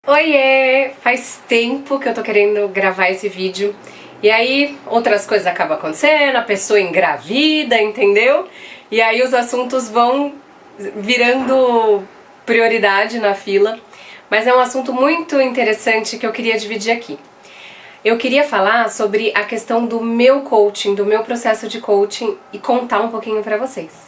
Oiê! Faz tempo que eu tô querendo gravar esse vídeo e aí outras coisas acabam acontecendo, a pessoa engravida, entendeu? E aí os assuntos vão virando prioridade na fila, mas é um assunto muito interessante que eu queria dividir aqui. Eu queria falar sobre a questão do meu coaching, do meu processo de coaching e contar um pouquinho pra vocês.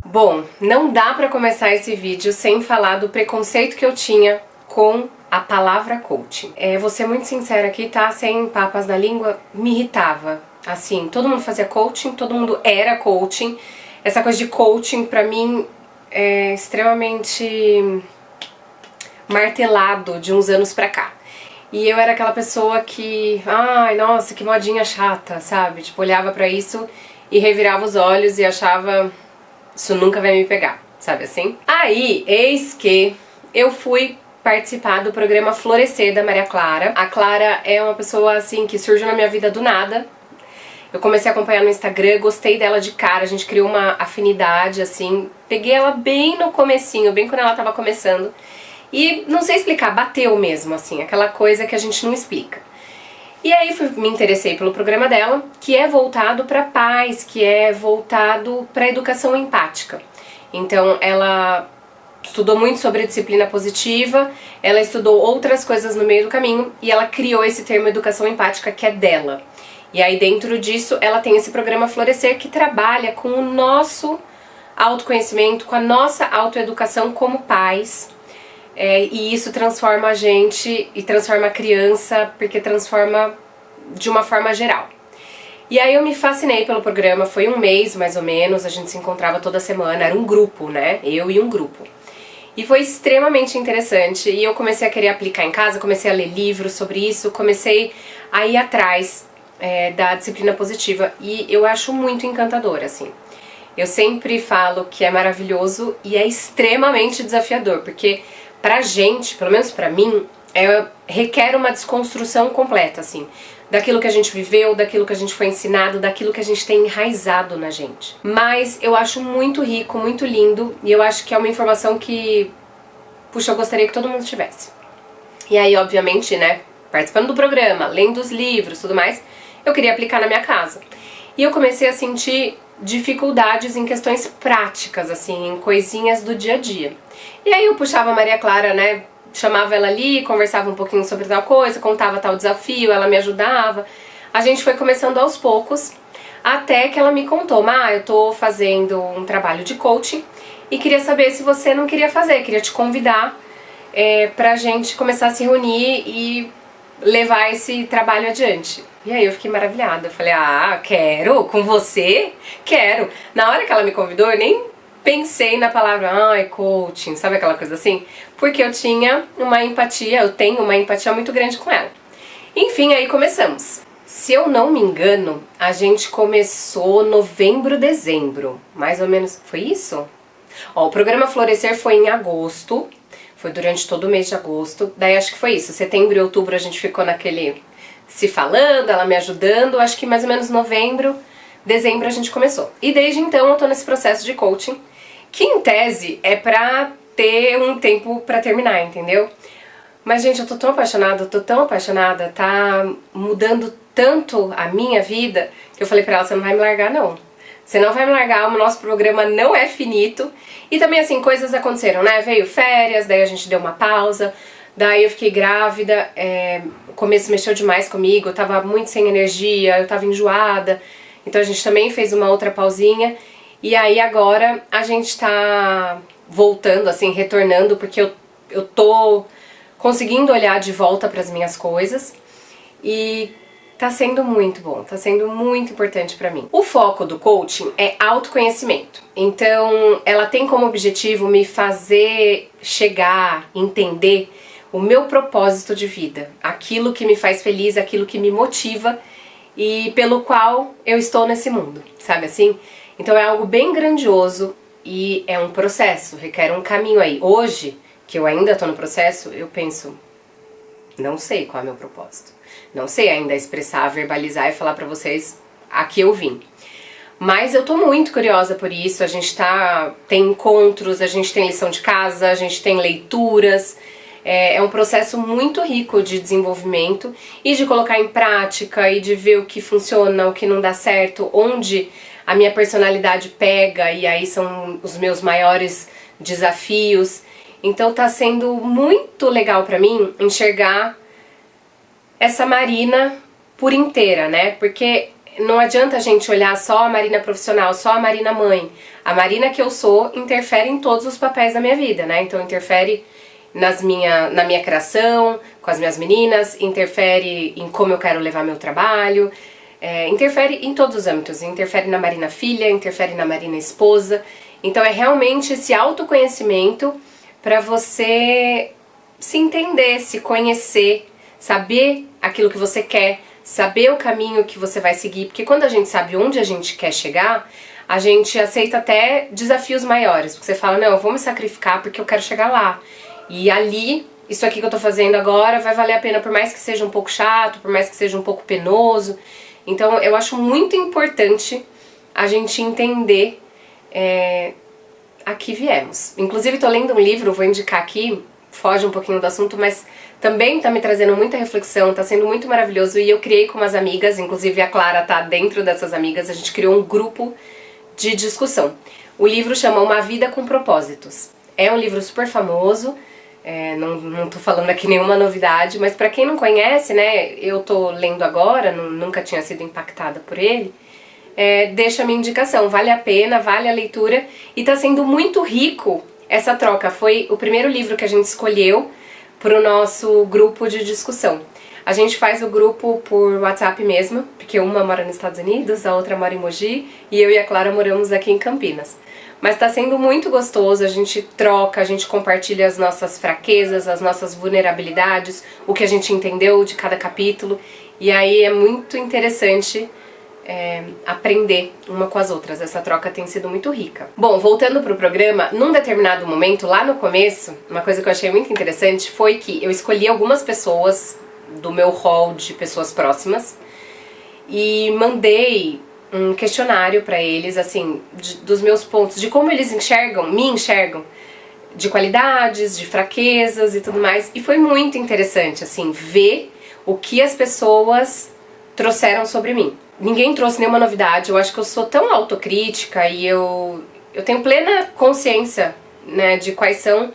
Bom, não dá pra começar esse vídeo sem falar do preconceito que eu tinha com a palavra coaching. Vou ser muito sincera aqui, tá? Sem papas na língua, me irritava. Assim, todo mundo fazia coaching, todo mundo era coaching. Essa coisa de coaching pra mim é extremamente martelado de uns anos pra cá. E eu era aquela pessoa que, ai, nossa, que modinha chata, sabe? Tipo, olhava pra isso e revirava os olhos e achava, isso nunca vai me pegar, sabe assim? Aí, eis que eu fui participar do programa Florescer da Maria Clara. A Clara é uma pessoa, assim, que surgiu na minha vida do nada. Eu comecei a acompanhar no Instagram, gostei dela de cara, a gente criou uma afinidade, assim. Peguei ela bem no comecinho, bem quando ela tava começando. E não sei explicar, bateu mesmo, assim, aquela coisa que a gente não explica. E aí me interessei pelo programa dela, que é voltado para pais, que é voltado para educação empática. Então ela estudou muito sobre a disciplina positiva, ela estudou outras coisas no meio do caminho e ela criou esse termo educação empática que é dela. E aí dentro disso ela tem esse programa Florescer que trabalha com o nosso autoconhecimento, com a nossa autoeducação como pais. E isso transforma a gente e transforma a criança, porque transforma de uma forma geral. E aí eu me fascinei pelo programa, foi um mês mais ou menos, a gente se encontrava toda semana, era um grupo, né? Eu e um grupo. E foi extremamente interessante e eu comecei a querer aplicar em casa, comecei a ler livros sobre isso, comecei a ir atrás da disciplina positiva e eu acho muito encantador, assim. Eu sempre falo que é maravilhoso e é extremamente desafiador, porque pra gente, pelo menos pra mim, requer uma desconstrução completa, assim, daquilo que a gente viveu, daquilo que a gente foi ensinado, daquilo que a gente tem enraizado na gente. Mas eu acho muito rico, muito lindo, e eu acho que é uma informação que, puxa, eu gostaria que todo mundo tivesse. E aí, obviamente, né, participando do programa, lendo os livros, tudo mais, eu queria aplicar na minha casa. E eu comecei a sentir dificuldades em questões práticas, assim, em coisinhas do dia a dia. E aí eu puxava a Maria Clara, né, chamava ela ali, conversava um pouquinho sobre tal coisa, contava tal desafio, ela me ajudava. A gente foi começando aos poucos, até que ela me contou, eu tô fazendo um trabalho de coaching e queria saber se você não queria fazer, queria te convidar pra gente começar a se reunir e levar esse trabalho adiante. E aí eu fiquei maravilhada, eu falei, quero, com você? Quero. Na hora que ela me convidou, eu nem pensei na palavra, coaching, sabe aquela coisa assim? Porque eu tinha uma empatia, eu tenho uma empatia muito grande com ela. Enfim, aí começamos. Se eu não me engano, a gente começou novembro, dezembro, mais ou menos, foi isso? Ó, o programa Florescer foi em agosto, foi durante todo o mês de agosto, daí acho que foi isso, setembro e outubro a gente ficou naquele se falando, ela me ajudando, acho que mais ou menos novembro, dezembro a gente começou. E desde então eu tô nesse processo de coaching, que em tese é pra ter um tempo pra terminar, entendeu? Mas gente, eu tô tão apaixonada, tá mudando tanto a minha vida, que eu falei pra ela, você não vai me largar não. Você não vai me largar, o nosso programa não é finito. E também assim, coisas aconteceram, né? Veio férias, daí a gente deu uma pausa, daí eu fiquei grávida, o começo mexeu demais comigo, eu tava muito sem energia, eu tava enjoada, então a gente também fez uma outra pausinha. E aí agora a gente tá voltando, assim, retornando, porque eu tô conseguindo olhar de volta pras minhas coisas e tá sendo muito bom, tá sendo muito importante pra mim. O foco do coaching é autoconhecimento, então ela tem como objetivo me fazer chegar, entender o meu propósito de vida, aquilo que me faz feliz, aquilo que me motiva e pelo qual eu estou nesse mundo, sabe assim? Então é algo bem grandioso e é um processo, requer um caminho aí. Hoje, que eu ainda tô no processo, eu penso, não sei qual é o meu propósito. Não sei ainda expressar, verbalizar e falar pra vocês a que eu vim. Mas eu tô muito curiosa por isso, a gente tem encontros, a gente tem lição de casa, a gente tem leituras. É um processo muito rico de desenvolvimento e de colocar em prática e de ver o que funciona, o que não dá certo, onde a minha personalidade pega e aí são os meus maiores desafios. Então tá sendo muito legal pra mim enxergar essa Marina por inteira, né? Porque não adianta a gente olhar só a Marina profissional, só a Marina mãe. A Marina que eu sou interfere em todos os papéis da minha vida, né? Então interfere na minha criação, com as minhas meninas, interfere em como eu quero levar meu trabalho, interfere em todos os âmbitos, interfere na Marina filha, interfere na Marina esposa. Então é realmente esse autoconhecimento para você se entender, se conhecer, saber aquilo que você quer, saber o caminho que você vai seguir, porque quando a gente sabe onde a gente quer chegar, a gente aceita até desafios maiores, porque você fala, não, eu vou me sacrificar porque eu quero chegar lá. E ali, isso aqui que eu tô fazendo agora vai valer a pena, por mais que seja um pouco chato, por mais que seja um pouco penoso. Então eu acho muito importante a gente entender a que viemos. Inclusive tô lendo um livro, vou indicar aqui, foge um pouquinho do assunto, mas também tá me trazendo muita reflexão, tá sendo muito maravilhoso, e eu criei com umas amigas, inclusive a Clara tá dentro dessas amigas, a gente criou um grupo de discussão. O livro chama Uma Vida com Propósitos. É um livro super famoso, não tô falando aqui nenhuma novidade, mas pra quem não conhece, né, eu tô lendo agora, nunca tinha sido impactada por ele, deixa a minha indicação, vale a pena, vale a leitura, e tá sendo muito rico essa troca. Foi o primeiro livro que a gente escolheu pro nosso grupo de discussão. A gente faz o grupo por WhatsApp mesmo, porque uma mora nos Estados Unidos, a outra mora em Mogi, e eu e a Clara moramos aqui em Campinas. Mas tá sendo muito gostoso, a gente troca, a gente compartilha as nossas fraquezas, as nossas vulnerabilidades, o que a gente entendeu de cada capítulo, e aí é muito interessante aprender uma com as outras. Essa troca tem sido muito rica. Bom, voltando pro programa, num determinado momento, lá no começo, uma coisa que eu achei muito interessante foi que eu escolhi algumas pessoas do meu hall de pessoas próximas e mandei um questionário pra eles, assim, dos meus pontos, de como eles me enxergam, de qualidades, de fraquezas e tudo mais, e foi muito interessante, assim, ver o que as pessoas trouxeram sobre mim. Ninguém trouxe nenhuma novidade, eu acho que eu sou tão autocrítica e eu tenho plena consciência, né, de quais são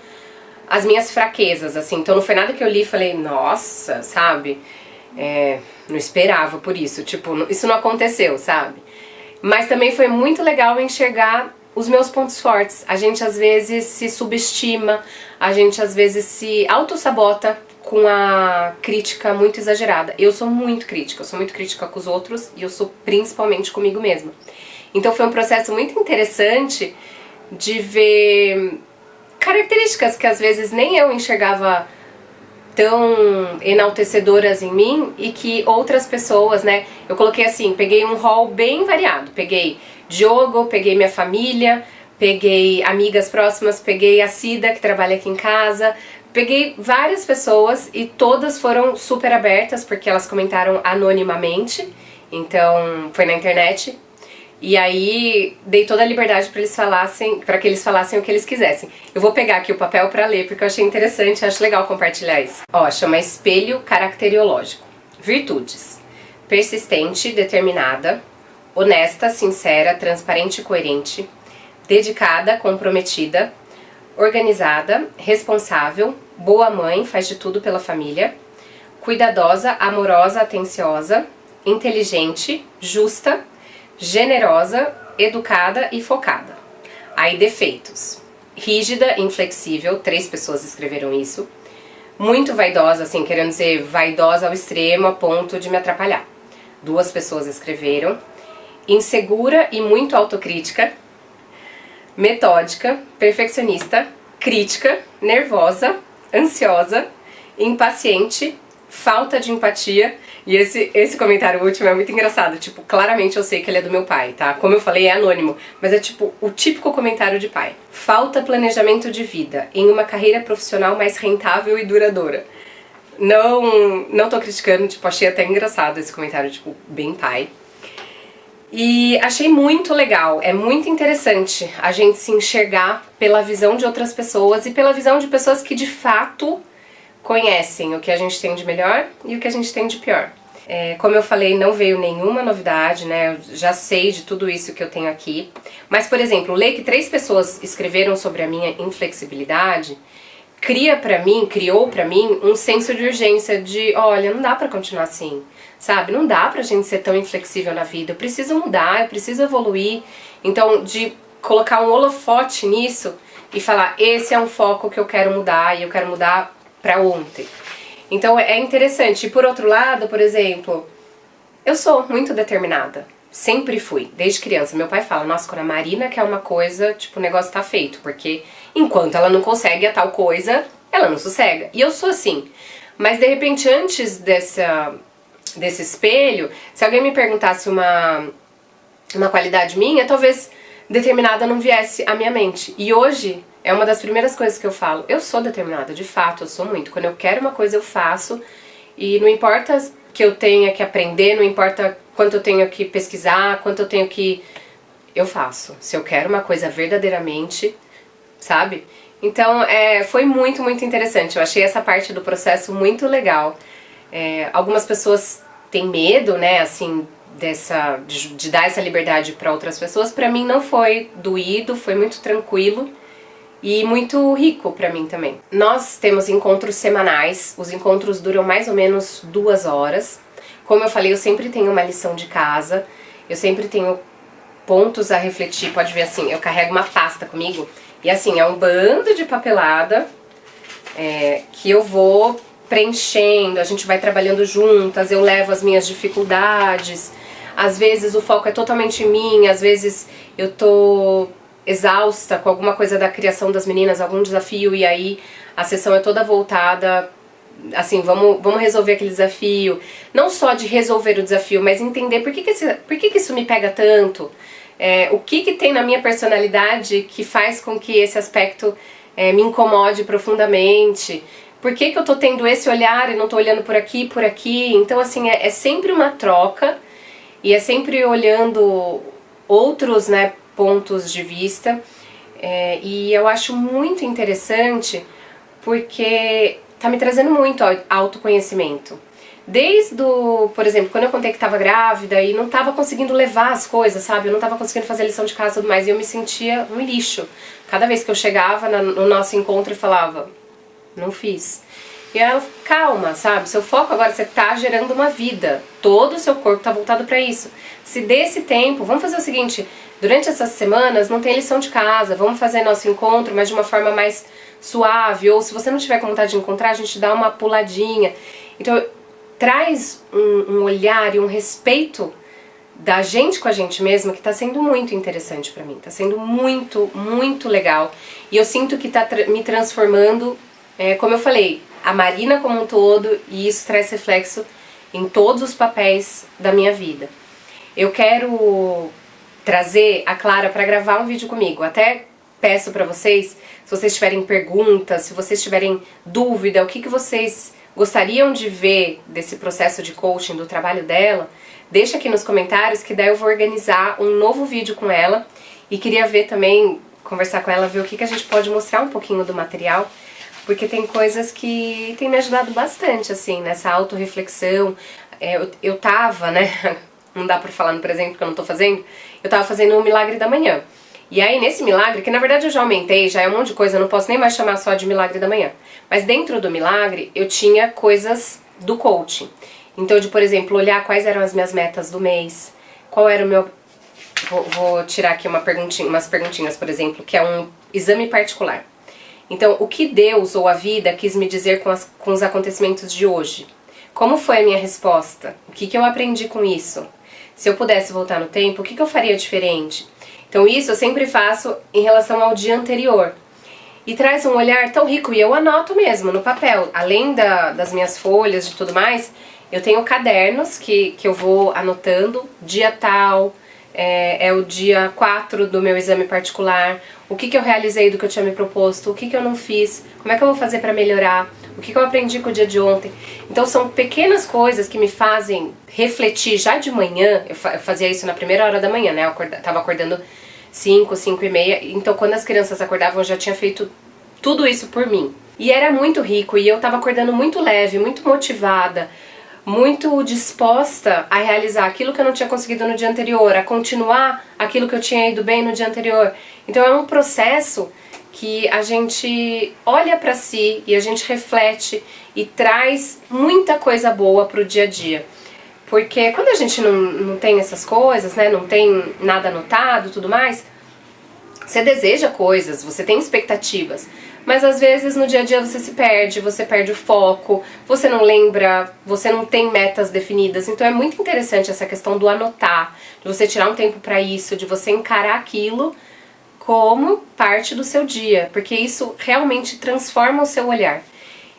as minhas fraquezas, assim, então não foi nada que eu li e falei, nossa, sabe, não esperava por isso, tipo, isso não aconteceu, sabe? Mas também foi muito legal enxergar os meus pontos fortes. A gente às vezes se subestima, a gente às vezes se autossabota com a crítica muito exagerada. Eu sou muito crítica com os outros e eu sou principalmente comigo mesma. Então foi um processo muito interessante de ver características que às vezes nem eu enxergava tão enaltecedoras em mim e que outras pessoas, né, eu coloquei assim, peguei um rol bem variado, peguei Diogo, peguei minha família, peguei amigas próximas, peguei a Cida que trabalha aqui em casa, peguei várias pessoas e todas foram super abertas porque elas comentaram anonimamente, então foi na internet. E aí dei toda a liberdade para que eles falassem o que eles quisessem. Eu vou pegar aqui o papel para ler porque eu achei interessante, acho legal compartilhar isso. Ó, chama Espelho Caracteriológico. Virtudes: persistente, determinada, honesta, sincera, transparente e coerente, dedicada, comprometida, organizada, responsável, boa mãe, faz de tudo pela família, cuidadosa, amorosa, atenciosa, inteligente, justa, generosa, educada e focada. Aí defeitos: rígida, inflexível, 3 pessoas escreveram isso. Muito vaidosa, assim, querendo dizer vaidosa ao extremo a ponto de me atrapalhar. 2 pessoas escreveram. Insegura e muito autocrítica. Metódica, perfeccionista, crítica, nervosa, ansiosa, impaciente, falta de empatia. E esse comentário último é muito engraçado, tipo, claramente eu sei que ele é do meu pai, tá? Como eu falei, é anônimo, mas é tipo o típico comentário de pai. Falta planejamento de vida em uma carreira profissional mais rentável e duradoura. Não tô criticando, tipo, achei até engraçado esse comentário, tipo, bem pai. E achei muito legal, é muito interessante a gente se enxergar pela visão de outras pessoas e pela visão de pessoas que de fato conhecem o que a gente tem de melhor e o que a gente tem de pior. Como eu falei, não veio nenhuma novidade, né? Eu já sei de tudo isso que eu tenho aqui. Mas, por exemplo, ler que 3 pessoas escreveram sobre a minha inflexibilidade criou pra mim um senso de urgência de, olha, não dá pra continuar assim, sabe? Não dá pra gente ser tão inflexível na vida, eu preciso mudar, eu preciso evoluir. Então, de colocar um holofote nisso e falar, esse é um foco que eu quero mudar e eu quero mudar pra ontem. Então é interessante. E por outro lado, por exemplo, eu sou muito determinada. Sempre fui, desde criança. Meu pai fala, nossa, quando a Marina quer uma coisa, tipo, o negócio tá feito. Porque enquanto ela não consegue a tal coisa, ela não sossega. E eu sou assim. Mas de repente, antes desse espelho, se alguém me perguntasse uma qualidade minha, talvez determinada não viesse à minha mente. E hoje é uma das primeiras coisas que eu falo. Eu sou determinada, de fato, eu sou muito. Quando eu quero uma coisa, eu faço. E não importa que eu tenha que aprender, não importa quanto eu tenho que pesquisar, quanto eu tenho que... Eu faço. Se eu quero uma coisa verdadeiramente, sabe? Então, foi muito, muito interessante. Eu achei essa parte do processo muito legal. Algumas pessoas têm medo, né, assim, de dar essa liberdade para outras pessoas. Para mim não foi doído, foi muito tranquilo e muito rico para mim também. Nós temos encontros semanais, os encontros duram mais ou menos 2 horas. Como eu falei, eu sempre tenho uma lição de casa, eu sempre tenho pontos a refletir. Pode ver assim, eu carrego uma pasta comigo e assim, é um bando de papelada que eu vou preenchendo, a gente vai trabalhando juntas, eu levo as minhas dificuldades. Às vezes o foco é totalmente em mim, às vezes eu tô exausta com alguma coisa da criação das meninas, algum desafio, e aí a sessão é toda voltada, assim, vamos resolver aquele desafio. Não só de resolver o desafio, mas entender por que isso me pega tanto, o que tem na minha personalidade que faz com que esse aspecto me incomode profundamente. Por que eu tô tendo esse olhar e não tô olhando por aqui, por aqui? Então, assim, é sempre uma troca e é sempre olhando outros, né, pontos de vista. E eu acho muito interessante porque tá me trazendo muito autoconhecimento. Por exemplo, quando eu contei que tava grávida e não tava conseguindo levar as coisas, sabe? Eu não tava conseguindo fazer a lição de casa e tudo mais, e eu me sentia um lixo. Cada vez que eu chegava no nosso encontro e falava, não fiz. E ela, calma, sabe? Seu foco agora, você tá gerando uma vida. Todo o seu corpo tá voltado pra isso. Se dê esse tempo, vamos fazer o seguinte, durante essas semanas não tem lição de casa, vamos fazer nosso encontro, mas de uma forma mais suave, ou se você não tiver com vontade de encontrar, a gente dá uma puladinha. Então, traz um olhar e um respeito da gente com a gente mesma que tá sendo muito interessante pra mim. Tá sendo muito, muito legal. E eu sinto que tá me transformando, como eu falei, a Marina como um todo, e isso traz reflexo em todos os papéis da minha vida. Eu quero trazer a Clara para gravar um vídeo comigo. Até peço para vocês, se vocês tiverem perguntas, se vocês tiverem dúvida, o que vocês gostariam de ver desse processo de coaching, do trabalho dela, deixa aqui nos comentários que daí eu vou organizar um novo vídeo com ela. E queria ver também, conversar com ela, ver o que a gente pode mostrar um pouquinho do material, porque tem coisas que tem me ajudado bastante, assim, nessa autorreflexão. Eu tava, né, não dá pra falar no presente porque eu não tô fazendo, eu tava fazendo o Milagre da Manhã. E aí nesse milagre, que na verdade eu já aumentei, já é um monte de coisa, eu não posso nem mais chamar só de Milagre da Manhã. Mas dentro do milagre eu tinha coisas do coaching. Então de, por exemplo, olhar quais eram as minhas metas do mês, qual era o meu... Vou tirar aqui umas perguntinhas, por exemplo, que é um exame particular. Então, o que Deus ou a vida quis me dizer com os acontecimentos de hoje? Como foi a minha resposta? O que eu aprendi com isso? Se eu pudesse voltar no tempo, o que eu faria diferente? Então isso eu sempre faço em relação ao dia anterior. E traz um olhar tão rico, e eu anoto mesmo no papel. Além das minhas folhas e tudo mais, eu tenho cadernos que eu vou anotando, dia tal, é o dia 4 do meu exame particular, o que eu realizei do que eu tinha me proposto, o que eu não fiz, como é que eu vou fazer para melhorar, O que eu aprendi com o dia de ontem? Então são pequenas coisas que me fazem refletir já de manhã. Eu fazia isso na primeira hora da manhã, né? Eu tava acordando 5, 5 e meia. Então quando as crianças acordavam eu já tinha feito tudo isso por mim. E era muito rico e eu tava acordando muito leve, muito motivada, muito disposta a realizar aquilo que eu não tinha conseguido no dia anterior, a continuar aquilo que eu tinha ido bem no dia anterior. Então é um processo que a gente olha pra si e a gente reflete e traz muita coisa boa pro dia a dia. Porque quando a gente não tem essas coisas, né, não tem nada anotado e tudo mais, você deseja coisas, você tem expectativas, mas às vezes no dia a dia você perde o foco, você não lembra, você não tem metas definidas. Então é muito interessante essa questão do anotar, de você tirar um tempo pra isso, de você encarar aquilo como parte do seu dia, porque isso realmente transforma o seu olhar.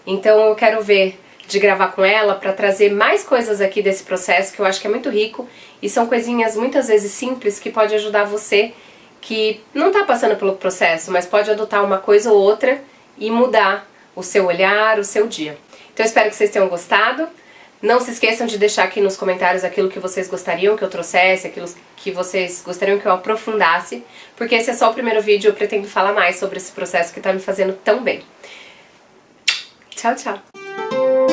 Então eu quero ver de gravar com ela para trazer mais coisas aqui desse processo que eu acho que é muito rico e são coisinhas muitas vezes simples que pode ajudar você que não tá passando pelo processo, mas pode adotar uma coisa ou outra e mudar o seu olhar, o seu dia. Então eu espero que vocês tenham gostado. Não se esqueçam de deixar aqui nos comentários aquilo que vocês gostariam que eu trouxesse, aquilo que vocês gostariam que eu aprofundasse, porque esse é só o primeiro vídeo, eu pretendo falar mais sobre esse processo que tá me fazendo tão bem. Tchau, tchau!